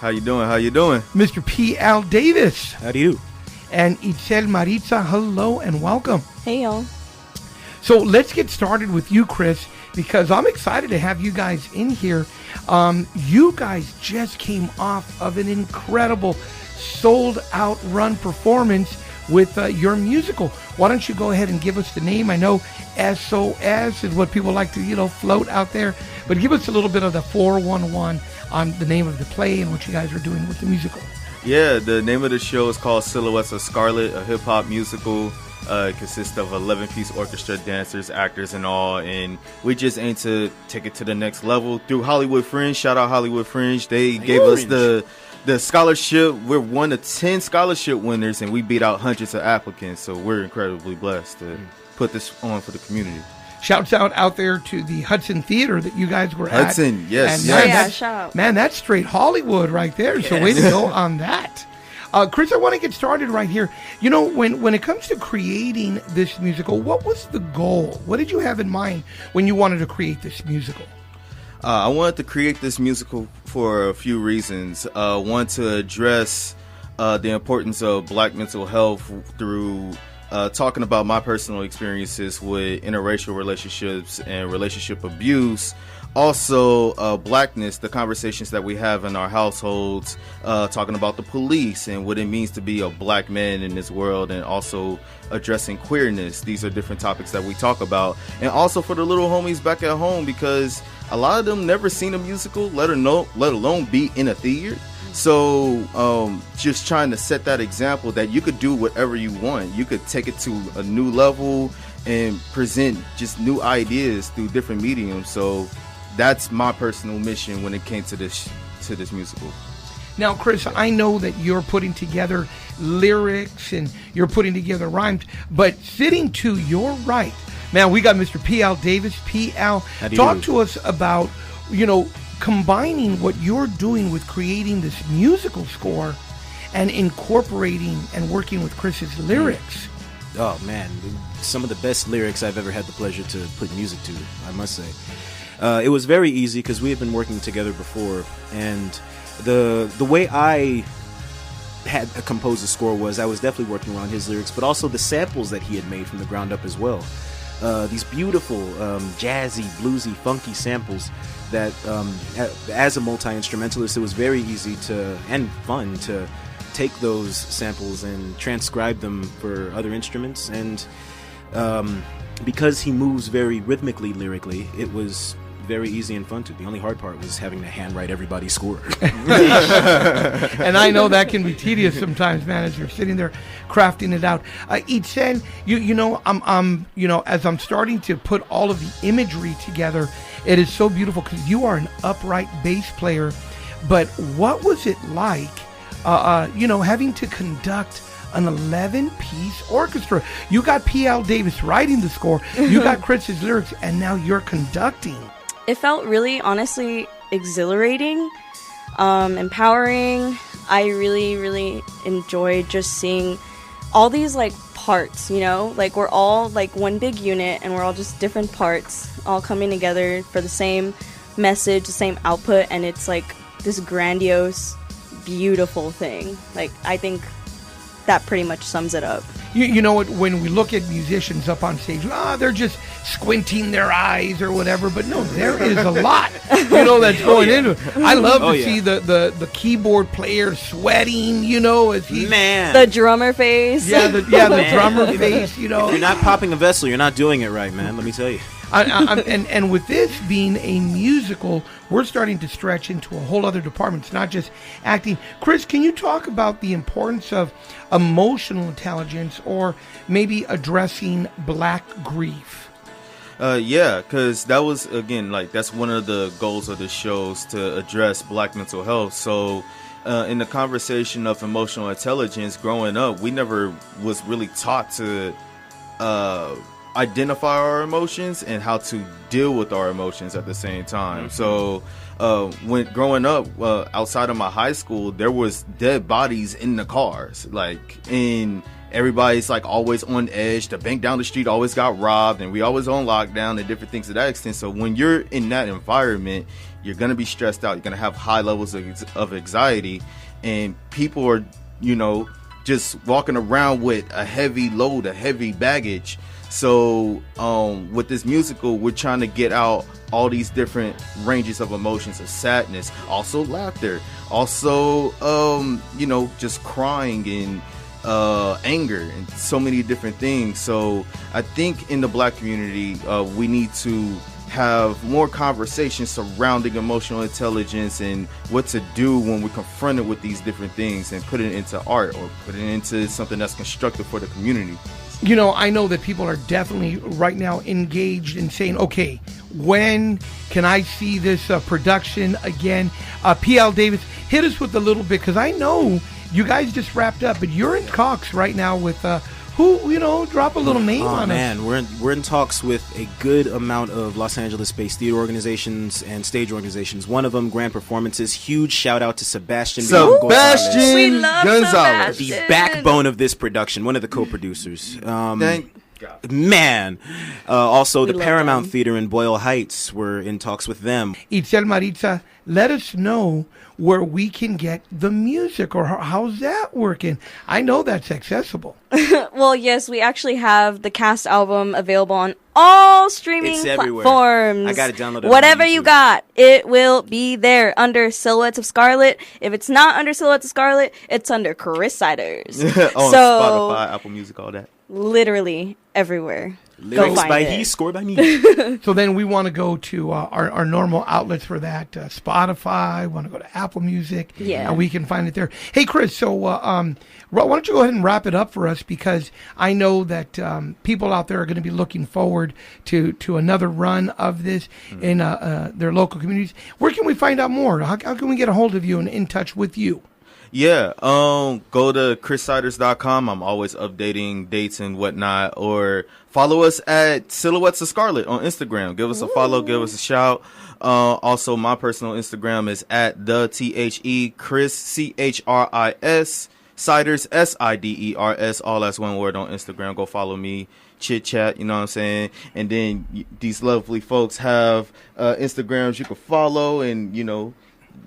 How you doing? How you doing? Mr. P.L. Davis. How do you? And Itzel Maritza, hello and welcome. Hey, y'all. So let's get started with you, Chris, because I'm excited to have you guys in here. You guys just came off of an incredible sold-out run performance with your musical. Why don't you go ahead and give us the name? I know SOS is what people like to, float out there, but give us a little bit of the 411 on the name of the play and what you guys are doing with the musical. Yeah, the name of the show is called Silhouettes of Scarlet, a hip-hop musical. It consists of 11-piece orchestra, dancers, actors, and all, and we just aim to take it to the next level through Hollywood Fringe. Shout out Hollywood Fringe. They gave us the scholarship. We're one of 10 scholarship winners, and we beat out hundreds of applicants, so we're incredibly blessed to put this on for the community. Shouts out there to the Hudson Theater that you guys were at. Hudson, yes. And shout out. Man, that's straight Hollywood right there. Yes. So way to go on that. Chris, I want to get started right here. When it comes to creating this musical, what was the goal? What did you have in mind when you wanted to create this musical? I wanted to create this musical for a few reasons. One, to address the importance of Black mental health through talking about my personal experiences with interracial relationships and relationship abuse. Also, Blackness, the conversations that we have in our households, talking about the police and what it means to be a Black man in this world, and also addressing queerness. These are different topics that we talk about. And also for the little homies back at home, because a lot of them never seen a musical, let alone be in a theater. So just trying to set that example that you could do whatever you want. You could take it to a new level and present just new ideas through different mediums. So that's my personal mission when it came to this musical. Now, Chris, I know that you're putting together lyrics and you're putting together rhymes, but sitting to your right, man, we got Mr. P.L. Davis. P.L., talk to us about, combining what you're doing with creating this musical score and incorporating and working with Chris's lyrics. Oh, man. Some of the best lyrics I've ever had the pleasure to put music to, I must say. It was very easy because we had been working together before, and the way I had composed the score was I was definitely working around his lyrics, but also the samples that he had made from the ground up as well. These beautiful, jazzy, bluesy, funky samples that, as a multi-instrumentalist, it was very easy and fun to take those samples and transcribe them for other instruments. And because he moves very rhythmically, lyrically, it was very easy and fun to. The only hard part was having to handwrite everybody's score. And I know that can be tedious sometimes, man, as you're sitting there crafting it out. Itzel, as I'm starting to put all of the imagery together, it is so beautiful because you are an upright bass player. But what was it like, having to conduct an 11-piece orchestra? You got P.L. Davis writing the score, you got Chris's lyrics, and now you're conducting. It felt really, honestly, exhilarating, empowering. I really, really enjoyed just seeing all these, parts, we're all, one big unit, and we're all just different parts, all coming together for the same message, the same output, and it's, this grandiose, beautiful thing. I think that pretty much sums it up. You know what, when we look at musicians up on stage, they're just squinting their eyes or whatever, but no, there is a lot, that's going into it. I love to see the keyboard player sweating, as he's... Man. The drummer face. The drummer face, If you're not popping a vessel, you're not doing it right, man, let me tell you. And with this being a musical, we're starting to stretch into a whole other department. It's not just acting. Chris, can you talk about the importance of emotional intelligence or maybe addressing Black grief? Because that was, again, that's one of the goals of the shows, to address Black mental health. So in the conversation of emotional intelligence, growing up, we never was really taught to identify our emotions and how to deal with our emotions at the same time. So when growing up, outside of my high school, there was dead bodies in the cars, in everybody's like always on edge. The bank down the street always got robbed, and we always on lockdown and different things to that extent. So when you're in that environment, you're going to be stressed out. You're going to have high levels of anxiety, and people are, just walking around with a heavy load, a heavy baggage. So with this musical, we're trying to get out all these different ranges of emotions, of sadness, also laughter, also just crying and anger and so many different things. So I think in the Black community, we need to have more conversations surrounding emotional intelligence and what to do when we're confronted with these different things, and put it into art or put it into something that's constructive for the community. I know that people are definitely right now engaged in saying, okay, when can I see this production again? P.L. Davis, hit us with a little bit, because I know you guys just wrapped up, but you're in talks right now with who, drop a little name on man, us. We're in talks with a good amount of Los Angeles-based theater organizations and stage organizations. One of them, Grand Performances. Huge shout out to Sebastian We Gonzalez. love Sebastian. The backbone of this production, one of the co-producers. Thank God. Man. Also, We the love Paramount them. Theater in Boyle Heights, we're in talks with them. Itzel Maritza, let us know where we can get the music, or how's that working? I know that's accessible. Well, yes, we actually have the cast album available on all streaming It's everywhere. platforms. I got it downloaded on Whatever you YouTube. got, it will be there under Silhouettes of Scarlet. If it's not under Silhouettes of Scarlet, it's under Chris Siders. On So- Spotify, Apple Music, all that. Literally everywhere. Lyrics find by it. he, score by me. So then we want to go to our normal outlets for that. Spotify, want to go to Apple Music. Yeah. And we can find it there. Hey, Chris, so why don't you go ahead and wrap it up for us? Because I know that people out there are going to be looking forward to another run of this in their local communities. Where can we find out more? How can we get a hold of you and in touch with you? Yeah, go to chrissiders.com. I'm always updating dates and whatnot. Or follow us at Silhouettes of Scarlet on Instagram. Give us a follow, give us a shout. Also, my personal Instagram is at the Chris CHRIS Siders SIDERS. All that's one word on Instagram. Go follow me. Chit chat, you know what I'm saying? And then these lovely folks have Instagrams you can follow, and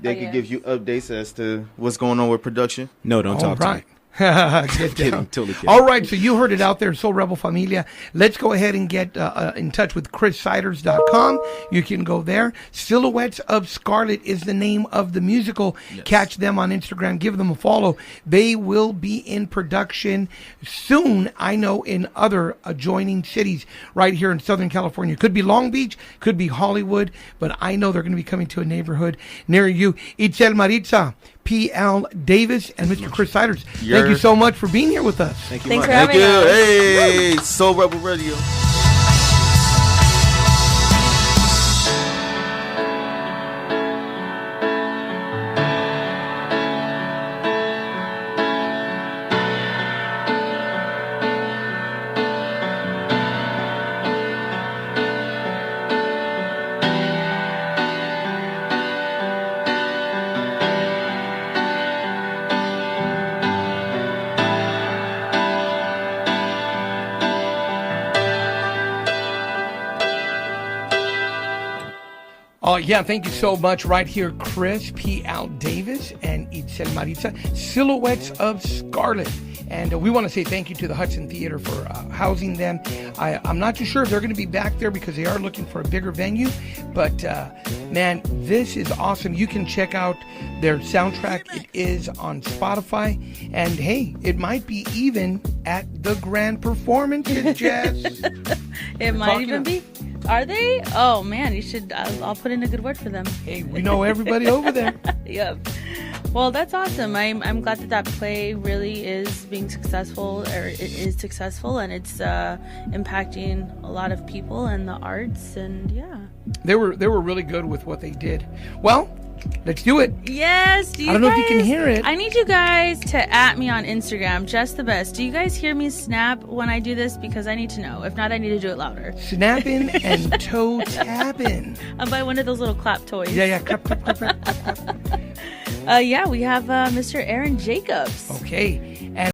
they can give you updates as to what's going on with production. No, don't talk to me. Get Kidding, down. totally kidding. All right, so you heard it out there, Soul Rebel Familia. Let's go ahead and get in touch with chrissiders.com. You can go there. Silhouettes of Scarlet is the name of the musical. Yes. Catch them on Instagram. Give them a follow. They will be in production soon, I know, in other adjoining cities right here in Southern California. Could be Long Beach, could be Hollywood, but I know they're going to be coming to a neighborhood near you. Itzel Maritza, P.L. Davis, and Mr. Chris Siders. Thank you so much for being here with us. Thank you Thanks much. for having us. Hey, Soul Rebel Radio. Yeah, thank you so much. Right here, Chris P.L. Davis and Itzel Maritza, Silhouettes of Scarlet. And we want to say thank you to the Hudson Theater for housing them. I'm not too sure if they're going to be back there because they are looking for a bigger venue. But, man, this is awesome. You can check out their soundtrack. It is on Spotify. And, hey, it might be even at the Grand Performances, Jess. It might even be. Are they? Oh man, you should. I'll put in a good word for them. Hey, we know everybody over there. Yep. Well, that's awesome. I'm glad that play really is being successful, or it is successful, and it's impacting a lot of people and the arts, and yeah. They were really good with what they did. Well, let's do it. Yes. I don't know if you can hear it. I need you guys to @ me on Instagram, just the best. Do you guys hear me snap when I do this? Because I need to know. If not, I need to do it louder. Snapping and toe tapping. I'll buy one of those little clap toys. Yeah. Clap, clap, clap, clap, clap. Yeah, we have Mr. Aaron Jacobs. Okay.